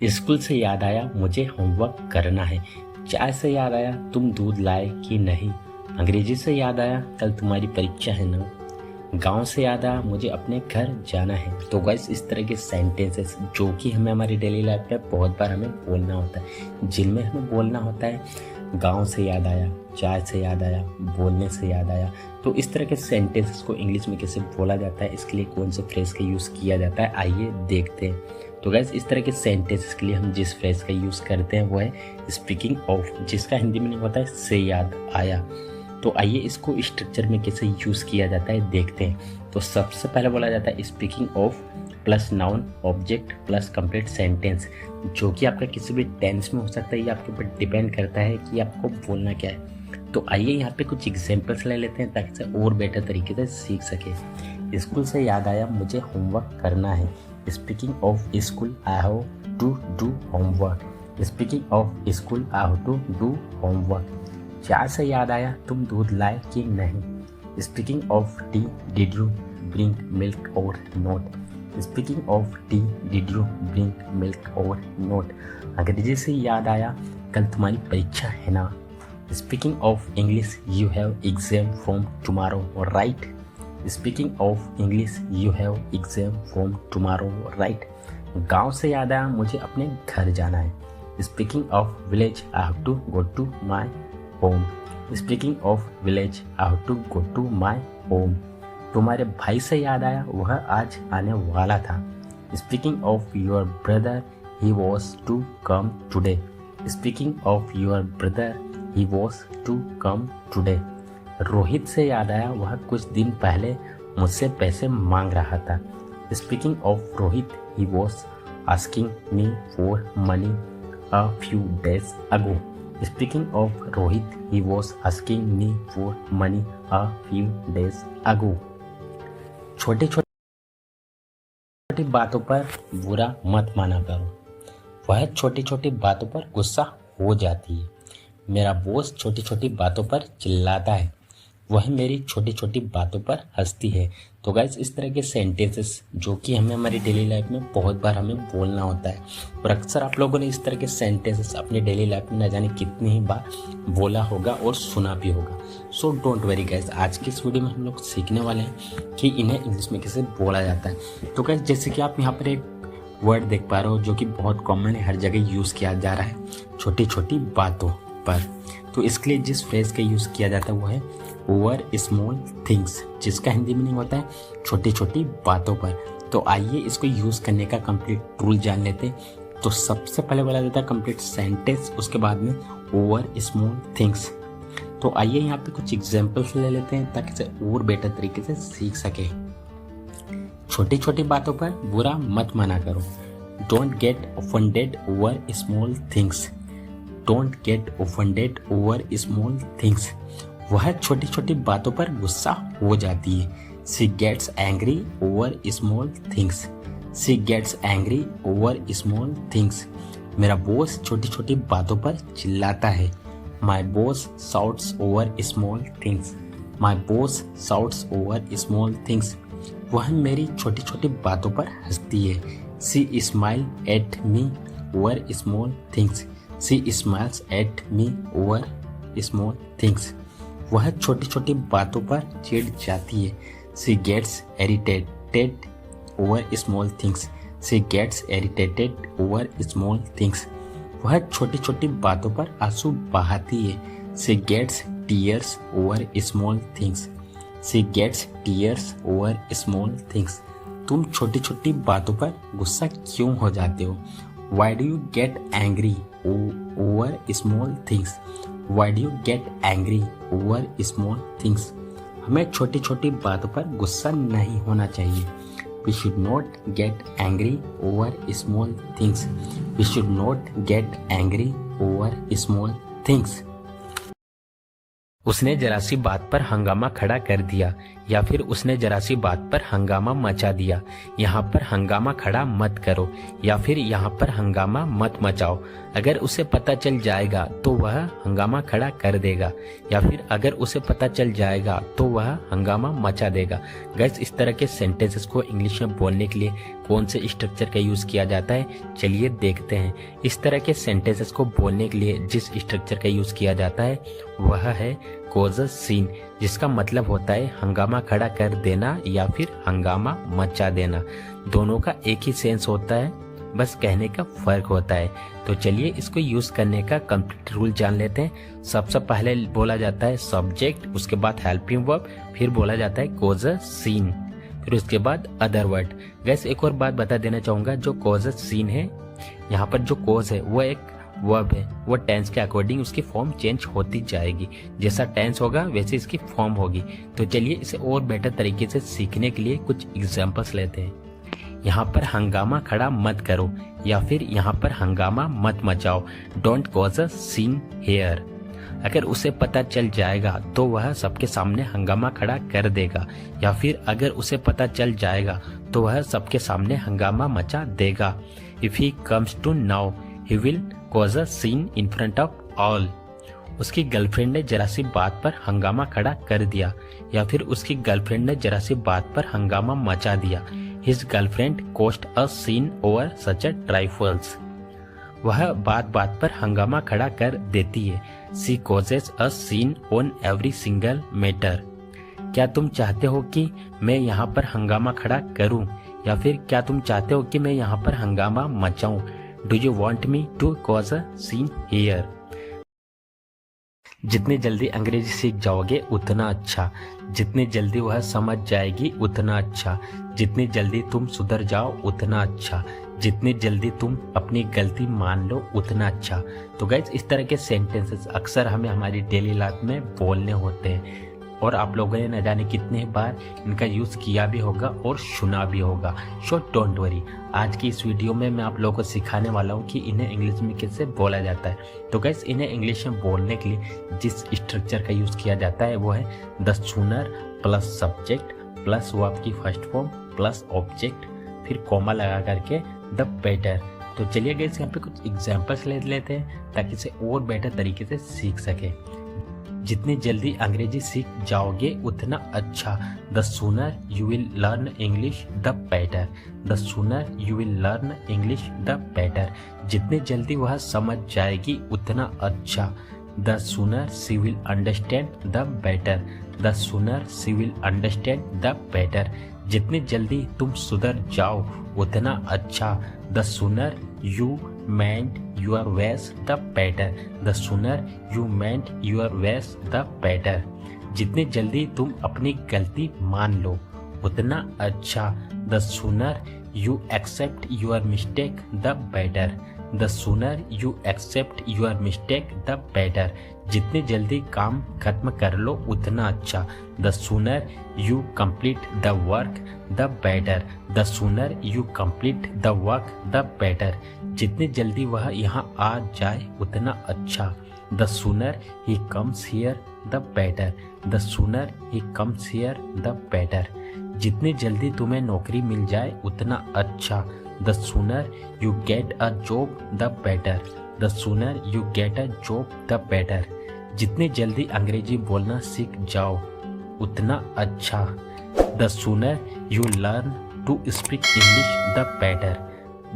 School से याद आया मुझे होमवर्क करना है। चाय से याद आया तुम दूध लाए कि नहीं। अंग्रेजी से याद आया कल तुम्हारी परीक्षा है ना। गांव से याद आया मुझे अपने घर जाना है। तो गाइस इस तरह के सेंटेंसेस जो कि हमें हमारी डेली लाइफ में बहुत बार हमें बोलना होता है, जिनमें हमें बोलना होता है गांव से याद आया, चाय से याद आया, बोलने से याद आया। तो इस तरह के सेंटेंसेस को इंग्लिश में कैसे बोला जाता है, इसके लिए कौन से फ्रेज का यूज़ किया जाता है, आइए देखते हैं। तो गाइस इस तरह के सेंटेंसेस के लिए हम जिस फ्रेज का यूज़ करते हैं वो है स्पीकिंग ऑफ, जिसका हिंदी में होता है से याद आया। तो आइए इसको स्ट्रक्चर में कैसे यूज़ किया जाता है देखते हैं। तो सबसे पहले बोला जाता है speaking of plus noun object plus complete sentence, जो कि आपका किसी भी टेंस में हो सकता है। ये आपके ऊपर डिपेंड करता है कि आपको बोलना क्या है। तो आइए यहाँ पे कुछ एग्जांपल्स ले लेते हैं ताकि से और बेटर तरीके से सीख सके। स्कूल से याद आया मुझे होमवर्क करना है। Speaking of school I have to do homework. Speaking of school I have to do homework. चाय से याद आया तुम दूध लाए कि नहीं। Speaking of tea did you bring milk or not. Speaking of tea did you bring milk or not. अंग्रेजी से याद आया कल तुम्हारी परीक्षा है ना। Speaking of English you have exam from tomorrow right. Speaking of English you have exam from tomorrow right. गांव से याद आया मुझे अपने घर जाना है। Speaking of village I have to go to my home. Speaking of village I have to go to my home. तुम्हारे भाई से याद आया वह आज आने वाला था। Speaking of your brother he was to come today. Speaking of your brother he was to come today. Rohit से याद आया वह कुछ दिन पहले मुझसे पैसे मांग रहा था। Speaking of Rohit he was asking me for money a few days ago. Speaking of Rohit he was asking me for money a few days ago. छोटी छोटी बातों पर बुरा मत माना करो, वह छोटी छोटी बातों पर गुस्सा हो जाती है। मेरा बॉस छोटी छोटी बातों पर चिल्लाता है, वह मेरी छोटी छोटी बातों पर हंसती है। तो गाइस इस तरह के सेंटेंसेस जो कि हमें हमारी डेली लाइफ में बहुत बार हमें बोलना होता है, और अक्सर आप लोगों ने इस तरह के सेंटेंसेस अपनी डेली लाइफ में न जाने कितनी ही बार बोला होगा और सुना भी होगा। सो डोंट वरी गाइस, आज की इस वीडियो में हम लोग सीखने वाले हैं कि इन्हें इंग्लिश में कैसे बोला जाता है। तो गाइस जैसे कि आप यहाँ पर एक वर्ड देख पा रहे हो जो कि बहुत कॉमन है, हर जगह यूज़ किया जा रहा है छोटी छोटी बातों पर। तो इसके लिए जिस फ्रेज का यूज़ किया जाता है वो है ओवर स्मॉल थिंग्स, जिसका हिंदी मीनिंग होता है छोटी छोटी बातों पर। तो आइए इसको यूज़ करने का कंप्लीट रूल जान लेते हैं। तो सबसे पहले बोला जाता है कंप्लीट सेंटेंस, उसके बाद में ओवर स्मॉल थिंग्स। तो आइए यहाँ पे कुछ एग्जांपल्स ले लेते हैं ताकि इसे और बेटर तरीके से सीख सके। छोटी छोटी बातों पर बुरा मत माना करो। Don't get offended over small things. Don't get offended over small things. वह छोटी छोटी बातों पर गुस्सा हो जाती है। She gets angry over small things. She gets angry over small things. मेरा बॉस छोटी छोटी बातों पर चिल्लाता है। My boss shouts over small things. My boss shouts over small things. वह मेरी छोटी छोटी बातों पर हंसती है। She smile at me over small things. She smiles at me over small things. वह छोटी छोटी बातों पर चिढ़ जाती है। She gets irritated over small things. She gets irritated over small things. वह छोटी छोटी बातों पर आंसू बहाती है। She gets tears over small things. She gets tears over small things. तुम छोटी छोटी बातों पर गुस्सा क्यों हो जाते हो? Why do you get angry over small things? Why do you get angry over small things? हमें छोटी छोटी बातों पर गुस्सा नहीं होना चाहिए। We should not get angry over small things. We should not get angry over small things. उसने जरा सी बात पर हंगामा खड़ा कर दिया। या फिर उसने जरा सी बात पर हंगामा मचा दिया। यहाँ पर हंगामा खड़ा मत करो या फिर यहाँ पर हंगामा मत मचाओ। अगर उसे पता चल जाएगा तो वह हंगामा खड़ा कर देगा या फिर अगर उसे पता चल जाएगा तो वह हंगामा मचा देगा। गाइस, इस तरह के सेंटेंसेस को इंग्लिश में बोलने के लिए कौन से स्ट्रक्चर का यूज किया जाता है, चलिए देखते हैं। इस तरह के सेंटेंसेस को बोलने के लिए जिस स्ट्रक्चर का यूज किया जाता है वह है कॉज सीन, जिसका मतलब होता है हंगामा खड़ा कर देना या फिर हंगामा मचा देना। दोनों का एक ही सेंस होता है, बस कहने का फर्क होता है। तो चलिए इसको यूज करने का कंप्लीट रूल जान लेते हैं। सबसे पहले बोला जाता है सब्जेक्ट, उसके बाद हेल्पिंग वर्ब, फिर बोला जाता है कॉज सीन, फिर उसके बाद अदर वर्ड। गैस, एक और बात बता देना चाहूंगा, जो कॉज सीन है, यहाँ पर जो कॉज है वो एक वर्ब है, वो टेंस के अकॉर्डिंग उसकी फॉर्म चेंज होती जाएगी। जैसा टेंस होगा वैसे इसकी फॉर्म होगी। तो चलिए इसे और बेटर तरीके से सीखने के लिए कुछ एग्जांपल्स लेते हैं। यहाँ पर हंगामा खड़ा मत करो या फिर यहाँ पर हंगामा मत मचाओ। Don't cause a scene here. अगर उसे पता चल जाएगा तो वह सबके सामने हंगामा खड़ा कर देगा या फिर अगर उसे पता चल जाएगा तो वह सबके सामने हंगामा मचा देगा। If he comes to now he will cause a scene in front of all. उसकी गर्लफ्रेंड ने जरा सी बात पर हंगामा खड़ा कर दिया या फिर उसकी गर्लफ्रेंड ने जरा सी बात पर हंगामा मचा दिया। His girlfriend caused a scene over such a trifles. वह बात बात पर हंगामा खड़ा कर देती है। She causes a scene on every single matter. क्या तुम चाहते हो कि मैं यहाँ पर हंगामा खड़ा करूँ या फिर क्या तुम चाहते हो कि मैं यहाँ पर हंगामा मचाऊं? Do you want me to cause a scene here? जितनी जल्दी अंग्रेजी सीख जाओगे उतना अच्छा, जितनी जल्दी वह समझ जाएगी उतना अच्छा, जितनी जल्दी तुम सुधर जाओ उतना अच्छा, जितनी जल्दी तुम अपनी गलती मान लो उतना अच्छा। तो गाइज, इस तरह के सेंटेंसेस अक्सर हमें हमारी डेली लाइफ में बोलने होते हैं और आप लोगों ने न जाने कितने बार इनका यूज़ किया भी होगा और सुना भी होगा। सो डोंट वरी, आज की इस वीडियो में मैं आप लोगों को सिखाने वाला हूँ कि इन्हें इंग्लिश में कैसे बोला जाता है। तो गाइस, इन्हें इंग्लिश में बोलने के लिए जिस स्ट्रक्चर का यूज़ किया जाता है वो है the sooner plus subject plus verb की फर्स्ट फॉर्म प्लस ऑब्जेक्ट, फिर कॉमा लगा करके द बेटर। तो चलिए गाइस, यहाँ पे कुछ एग्जाम्पल्स ले लेते हैं ताकि इसे और बेटर तरीके से सीख सके। जितनी जल्दी अंग्रेजी सीख जाओगे उतना अच्छा। The sooner you will learn English the better. The sooner you will learn English the better. जितनी जल्दी वह समझ जाएगी उतना अच्छा। The sooner she will understand the better. The sooner she will understand the better. जितनी जल्दी तुम सुधर जाओ उतना अच्छा। The sooner you mend your ways the better. The sooner you mend your ways the better. जितनी जल्दी तुम अपनी गलती मान लो उतना अच्छा। The sooner you accept your mistake the better. The sooner you accept your mistake the better. जितनी जल्दी काम खत्म कर लो उतना अच्छा। The sooner you complete the work the better. The sooner you complete the work the better. जितनी जल्दी वह यहाँ आ जाए उतना अच्छा। The sooner he comes here the better. The sooner he comes here the better. जितनी जल्दी तुम्हें नौकरी मिल जाए उतना अच्छा। The sooner you get a job the better. The sooner you get a job the better. जितनी जल्दी अंग्रेजी बोलना सीख जाओ उतना अच्छा। The sooner you learn to speak English the better.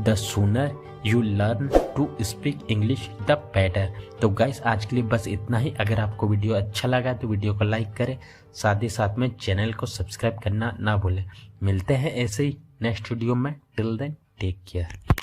The sooner you learn to speak English the better. तो guys, आज के लिए बस इतना ही। अगर आपको वीडियो अच्छा लगा तो वीडियो को लाइक करें, साथ ही साथ में चैनल को सब्सक्राइब करना ना भूलें। मिलते हैं ऐसे ही नेक्स्ट वीडियो में। Till then take care.